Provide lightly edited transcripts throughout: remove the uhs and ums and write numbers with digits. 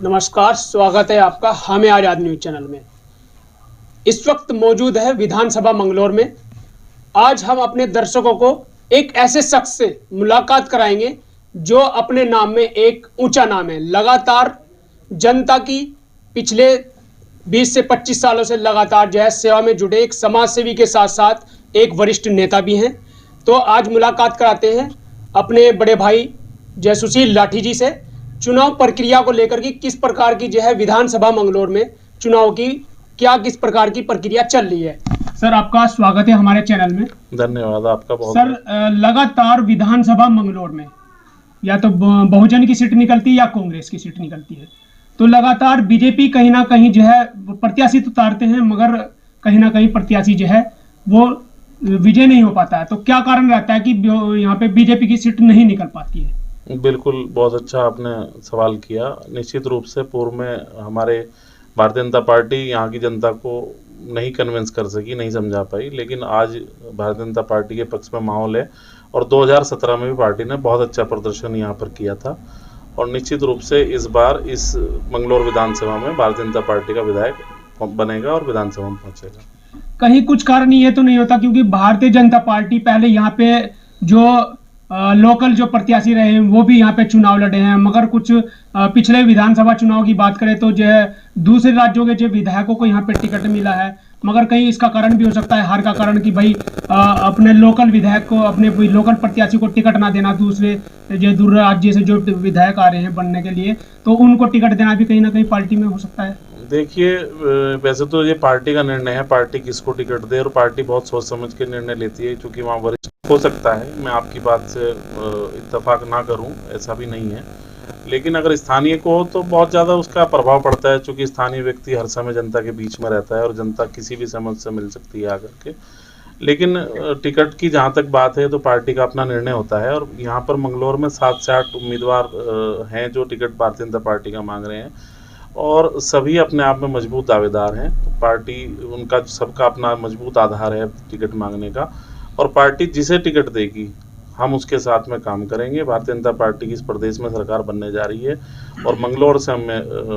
नमस्कार, स्वागत है आपका हमें आजाद न्यूज चैनल में। इस वक्त मौजूद है विधानसभा मंगलौर में। आज हम अपने दर्शकों को एक ऐसे शख्स से मुलाकात कराएंगे जो अपने नाम में एक ऊंचा नाम है। लगातार जनता की पिछले 20 से 25 सालों से लगातार जो है सेवा में जुड़े एक समाज सेवी के साथ साथ एक वरिष्ठ नेता भी हैं। तो आज मुलाकात कराते हैं अपने बड़े भाई जय सुशील लाठी जी से चुनाव प्रक्रिया को लेकर की किस प्रकार की जो है विधानसभा मंगलौर में चुनाव की किस प्रकार की प्रक्रिया चल रही है। सर, आपका स्वागत है हमारे चैनल में। धन्यवाद आपका बहुत। सर, लगातार विधानसभा मंगलौर में या तो बहुजन की सीट निकलती है या कांग्रेस की सीट निकलती है, तो लगातार बीजेपी कहीं ना कहीं जो है प्रत्याशी तो उतारते हैं मगर कहीं ना कहीं प्रत्याशी जो है वो विजय नहीं हो पाता है। तो क्या कारण रहता है कि यहाँ पे बीजेपी की सीट नहीं निकल पाती है? बिल्कुल, बहुत अच्छा आपने सवाल किया। निश्चित रूप से पूर्व में हमारे भारतीय जनता पार्टी यहाँ की जनता को नहीं कन्विंस कर सकी, नहीं समझा पाई, लेकिन आज भारतीय जनता पार्टी के पक्ष में माहौल है और 2017 में भी पार्टी ने बहुत अच्छा प्रदर्शन यहाँ पर किया था और निश्चित रूप से इस बार इस मंगलौर विधानसभा में भारतीय जनता पार्टी का विधायक बनेगा और विधानसभा में पहुंचेगा। कहीं कुछ कारण ये तो नहीं होता क्योंकि भारतीय जनता पार्टी पहले यहाँ पे जो लोकल जो प्रत्याशी रहे हैं वो भी यहाँ पे चुनाव लड़े हैं, मगर कुछ पिछले विधानसभा चुनाव की बात करें तो जो है दूसरे राज्यों के जो विधायकों को यहाँ पे टिकट मिला है, मगर कहीं इसका कारण भी हो सकता है हार का कारण कि भाई अपने लोकल विधायक को, अपने लोकल प्रत्याशी को टिकट ना देना, दूसरे जो दूर राज्य से जो विधायक आ रहे हैं बनने के लिए तो उनको टिकट देना भी कहीं ना कहीं पार्टी में हो सकता है। देखिए, वैसे तो ये पार्टी का निर्णय है, पार्टी किसको टिकट दे और पार्टी बहुत सोच समझ के निर्णय लेती है, क्योंकि वहाँ वरिष्ठ हो सकता है, मैं आपकी बात से इत्तेफाक ना करूं, ऐसा भी नहीं है, लेकिन अगर स्थानीय को हो तो बहुत ज़्यादा उसका प्रभाव पड़ता है, क्योंकि स्थानीय व्यक्ति हर समय जनता के बीच में रहता है और जनता किसी भी समझ से मिल सकती है आकर के। लेकिन टिकट की जहाँ तक बात है तो पार्टी का अपना निर्णय होता है और यहाँ पर मंगलौर में 7 से 8 उम्मीदवार हैं जो टिकट भारतीय जनता पार्टी का मांग रहे हैं और सभी अपने आप में मजबूत दावेदार हैं। तो पार्टी उनका सबका अपना मजबूत आधार है टिकट मांगने का और पार्टी जिसे टिकट देगी हम उसके साथ में काम करेंगे। भारतीय जनता पार्टी की इस प्रदेश में सरकार बनने जा रही है और मंगलौर से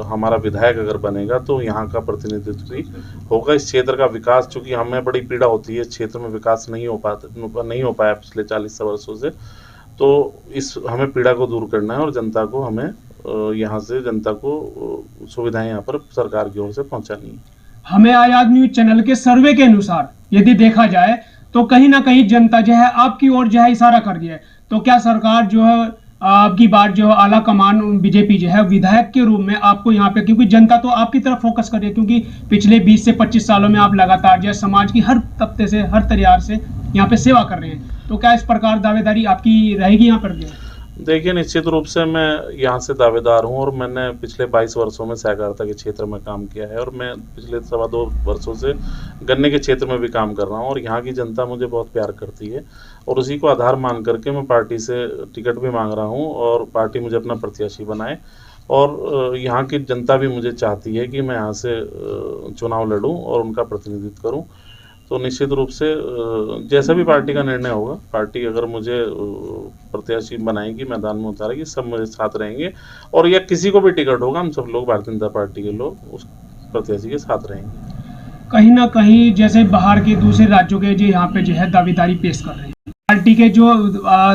हमारा विधायक अगर बनेगा तो यहाँ का प्रतिनिधित्व भी होगा, इस क्षेत्र का विकास, चूँकि हमें बड़ी पीड़ा होती है, इस क्षेत्र में विकास नहीं हो पाया पिछले 40 वर्षों से, तो इस हमें पीड़ा को दूर करना है और जनता को हमें यहाँ से जनता को सुविधाएं यहाँ पर सरकार की ओर से पहुँचानी है। हमें आजाद न्यूज चैनल के सर्वे के अनुसार यदि देखा जाए तो कहीं ना कहीं जनता जो है आपकी ओर जो है इशारा कर रही है, तो क्या सरकार जो है आपकी बात जो आला कमान बीजेपी जो है विधायक के रूप में आपको यहाँ पे, क्योंकि जनता तो आपकी तरफ फोकस कर रही है क्योंकि पिछले 20 से 25 सालों में आप लगातार जो है समाज की हर तबके से हर तरीके से यहाँ पे सेवा कर रहे हैं, तो क्या इस प्रकार दावेदारी आपकी रहेगी यहाँ पर? देखिए, निश्चित रूप से मैं यहाँ से दावेदार हूँ और मैंने पिछले 22 वर्षों में सहकारिता के क्षेत्र में काम किया है और मैं पिछले 2.25 वर्षों से गन्ने के क्षेत्र में भी काम कर रहा हूँ और यहाँ की जनता मुझे बहुत प्यार करती है और उसी को आधार मान करके मैं पार्टी से टिकट भी मांग रहा हूँ और पार्टी मुझे अपना प्रत्याशी बनाए और यहाँ की जनता भी मुझे चाहती है कि मैं यहाँ से चुनाव लड़ूँ और उनका प्रतिनिधित्व करूँ। तो निश्चित रूप से जैसा भी पार्टी का निर्णय होगा, पार्टी अगर मुझे प्रत्याशी बनाएगी, मैदान में उतारेगी, सब मेरे साथ रहेंगे और या किसी को भी टिकट होगा हम सब लोग भारतीय जनता पार्टी के लोग उस प्रत्याशी के साथ रहेंगे। कहीं ना कहीं जैसे बाहर के दूसरे राज्यों के जो यहाँ पे जो है दावेदारी पेश कर रहे हैं, पार्टी के जो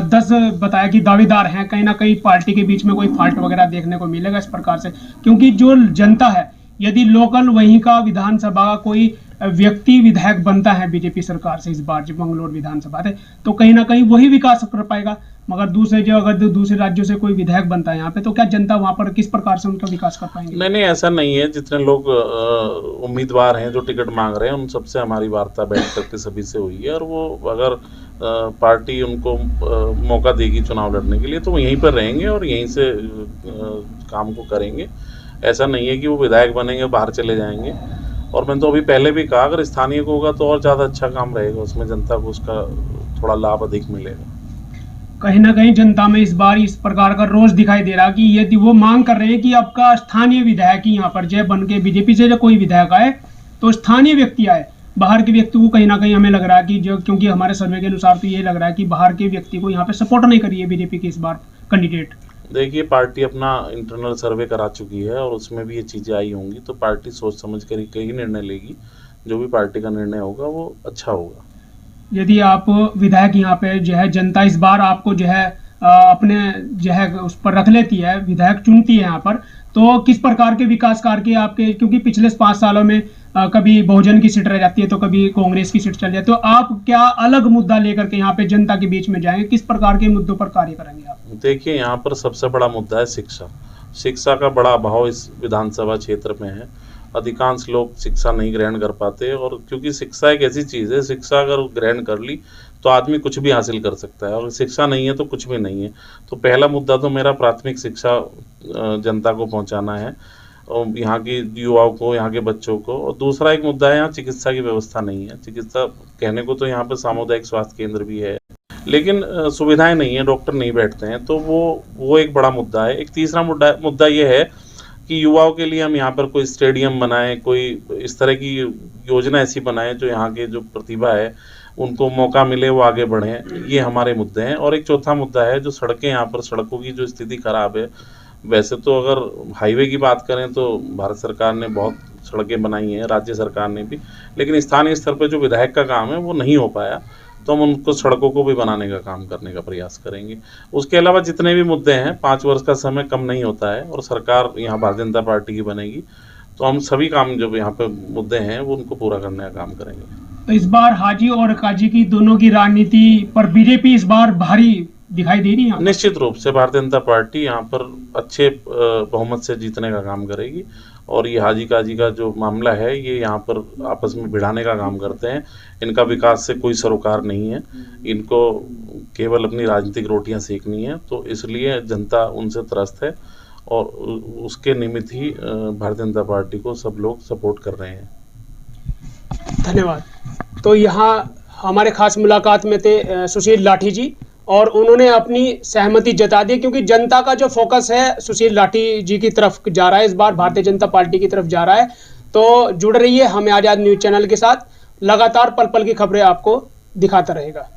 10 बताया कि दावेदार हैं, कहीं ना कहीं पार्टी के बीच में कोई फॉल्ट वगैरह देखने को मिलेगा इस प्रकार से, क्योंकि जो जनता है यदि लोकल वहीं का विधानसभा का कोई व्यक्ति विधायक बनता है बीजेपी सरकार से इस बार जो मंगलौर विधानसभा से, तो कहीं ना कहीं वही विकास कर पाएगा, मगर अगर दूसरे राज्यों से कोई विधायक बनता है यहाँ पे तो क्या जनता वहाँ पर किस प्रकार से उनका विकास कर पाएंगे? नहीं, ऐसा नहीं है। जितने लोग उम्मीदवार हैं जो टिकट मांग रहे हैं उन सबसे हमारी वार्ता बैठ करके सभी से हुई है और वो अगर पार्टी उनको मौका देगी चुनाव लड़ने के लिए तो वो यहीं पर रहेंगे और यहीं से काम को करेंगे। ऐसा नहीं है कि वो विधायक बनेंगे बाहर चले जाएंगे और मैंने तो अभी पहले भी कहा अगर स्थानीय को होगा तो और ज़्यादा अच्छा काम रहेगा, उसमें जनता को उसका थोड़ा लाभ अधिक मिलेगा। कहीं ना कहीं जनता में इस बार इस प्रकार का रोष दिखाई दे रहा कि यदि वो मांग कर रहे हैं कि आपका स्थानीय विधायक ही यहाँ पर जय बन के बीजेपी से जो कोई विधायक आए तो स्थानीय व्यक्ति आए, बाहर के व्यक्ति को कहीं ना कहीं हमें लग रहा है कि जो, क्योंकि हमारे सर्वे के अनुसार तो ये लग रहा है कि बाहर के व्यक्ति को यहाँ पे सपोर्ट नहीं करी है बीजेपी के इस बार कैंडिडेट। देखिए, पार्टी अपना इंटरनल सर्वे करा चुकी है और उसमें भी ये चीज़ें आई होंगी, तो पार्टी सोच समझ कर ही निर्णय लेगी। जो भी पार्टी का निर्णय होगा वो अच्छा होगा। यदि आप विधायक यहाँ पे जो है जनता इस बार आपको जो है अपने जो है उस पर रख लेती है, विधायक चुनती है यहाँ पर, तो किस प्रकार के विकास कार्य आपके, क्योंकि पिछले 5 सालों में कभी बहुजन की सीट रह जाती है तो कभी कांग्रेस की सीट चल जाती है, तो आप क्या अलग मुद्दा लेकर के यहाँ पे जनता के बीच में जाएंगे, किस प्रकार के मुद्दों पर कार्य करेंगे आप? देखिए, यहाँ पर सबसे बड़ा मुद्दा है शिक्षा। शिक्षा का बड़ा अभाव इस विधानसभा क्षेत्र में है। अधिकांश लोग शिक्षा नहीं ग्रहण कर पाते, और क्योंकि शिक्षा एक ऐसी चीज़ है, शिक्षा अगर ग्रहण कर ली तो आदमी कुछ भी हासिल कर सकता है, और शिक्षा नहीं है तो कुछ भी नहीं है। तो पहला मुद्दा तो मेरा प्राथमिक शिक्षा जनता को पहुंचाना है, और यहाँ के युवाओं को, यहाँ के बच्चों को। और दूसरा एक मुद्दा है, यहाँ चिकित्सा की व्यवस्था नहीं है। चिकित्सा कहने को तो यहाँ पर सामुदायिक स्वास्थ्य केंद्र भी है, लेकिन सुविधाएं नहीं है, डॉक्टर नहीं बैठते हैं, तो वो एक बड़ा मुद्दा है। एक तीसरा मुद्दा ये है कि युवाओं के लिए हम यहाँ पर कोई स्टेडियम बनाएं, कोई इस तरह की योजना ऐसी बनाएं जो यहाँ के जो प्रतिभा है उनको मौका मिले, वो आगे बढ़ें। ये हमारे मुद्दे हैं। और एक चौथा मुद्दा है जो सड़कें, यहाँ पर सड़कों की जो स्थिति खराब है। वैसे तो अगर हाईवे की बात करें तो भारत सरकार ने बहुत सड़कें बनाई हैं, राज्य सरकार ने भी, लेकिन स्थानीय स्तर पर जो विधायक का काम है वो नहीं हो पाया, तो हम उनको सड़कों को भी बनाने का काम करने का प्रयास करेंगे। उसके अलावा जितने भी मुद्दे हैं, 5 वर्ष का समय कम नहीं होता है, और सरकार यहाँ भारतीय जनता पार्टी की बनेगी, तो हम सभी काम जो यहाँ पे मुद्दे हैं वो उनको पूरा करने का काम करेंगे। तो इस बार हाजी और काजी की दोनों की राजनीति पर बीजेपी इस बार भारी दिखाई दे रही है। निश्चित रूप से भारतीय जनता पार्टी यहाँ पर अच्छे बहुमत से जीतने का काम करेगी, और ये हाजी काजी का जो मामला है ये यहाँ पर आपस में भिड़ाने का काम करते हैं। इनका विकास से कोई सरोकार नहीं है, इनको केवल अपनी राजनीतिक रोटियां सेकनी है, तो इसलिए जनता उनसे त्रस्त है, और उसके निमित्त ही भारतीय जनता पार्टी को सब लोग सपोर्ट कर रहे हैं। धन्यवाद। तो यहाँ हमारे खास मुलाकात में थे सुशील लाठी जी, और उन्होंने अपनी सहमति जता दी, क्योंकि जनता का जो फोकस है सुशील लाठी जी की तरफ जा रहा है, इस बार भारतीय जनता पार्टी की तरफ जा रहा है। तो जुड़ रही है हमें आज़ाद न्यूज़ चैनल के साथ, लगातार पल पल की खबरें आपको दिखाता रहेगा।